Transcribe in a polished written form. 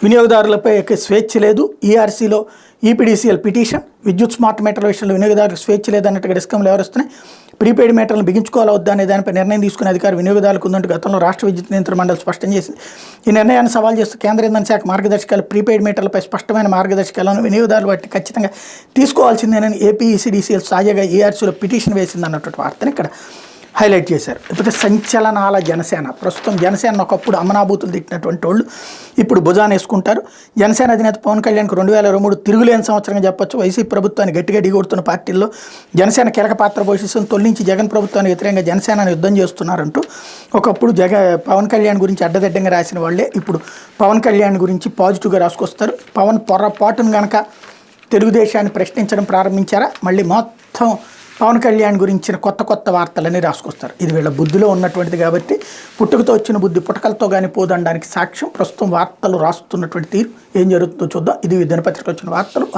వినియోగదారులపై స్వేచ్ఛ లేదు, ఈఆర్సీలో EPDCL petition, విద్యుత్ స్మార్ట్ మీటర్ల విషయంలో వినియోగదారులకు స్వేచ్ఛ లేదన్నట్టుగా డిస్కంలు ఎవరిస్తున్నాయి, ప్రీపెయిడ్ మీటర్లను బిగించుకోవాలా వద్దా అనే దానిపై నిర్ణయం తీసుకునే అధికారం వినియోగదారులకు ఉందంటూ గతంలో రాష్ట్ర విద్యుత్ నియంత్రణ మండలి స్పష్టం చేసింది. ఈ నిర్ణయాన్ని సవాల్ చేస్తూ కేంద్ర ఇంధన శాఖ మార్గదర్శకాలు ప్రీపెయిడ్ మీటర్లపై స్పష్టమైన మార్గదర్శకాలను వినియోగదారులు వాటిని ఖచ్చితంగా తీసుకోవాల్సిందేనని ఏపీఈసీడీసీఎల్ తాజాగా ఈఆర్సీలో పిటిషన్ వేసింది అన్నటువంటి వార్తని ఇక్కడ హైలైట్ చేశారు. ఇకపోతే సంచలనాల జనసేన. ప్రస్తుతం జనసేన ఒకప్పుడు అమనాభూతులు తిట్టినటువంటి వాళ్ళు ఇప్పుడు భుజాన్ని వేసుకుంటారు. జనసేన అధినేత పవన్ కళ్యాణ్కు 2023 తిరుగులేని సంవత్సరంగా చెప్పొచ్చు. వైసీపీ ప్రభుత్వాన్ని గట్టిగా ఢీకొడుతున్న పార్టీల్లో జనసేన కీలక పాత్ర పోషిస్తుంది. తొలి నుంచి జగన్ ప్రభుత్వానికి వ్యతిరేకంగా జనసేనను యుద్ధం చేస్తున్నారంటూ ఒకప్పుడు పవన్ కళ్యాణ్ గురించి అడ్డదిడ్డంగా రాసిన వాళ్ళే ఇప్పుడు పవన్ కళ్యాణ్ గురించి పాజిటివ్గా రాసుకొస్తారు. పవన్ పొరపాటును కనుక తెలుగుదేశాన్ని ప్రశ్నించడం ప్రారంభించారా, మళ్ళీ మొత్తం పవన్ కళ్యాణ్ గురించిన కొత్త వార్తలన్నీ రాసుకొస్తారు. ఇది వీళ్ళ బుద్ధిలో ఉన్నటువంటిది కాబట్టి పుట్టుకతో వచ్చిన బుద్ధి పుటకలతో కానీ పోదనడానికి సాక్ష్యం. ప్రస్తుతం వార్తలు రాస్తున్నటువంటి తీరు ఏం జరుగుతుందో చూద్దాం. ఇది దినపత్రిక వచ్చిన వార్తలు.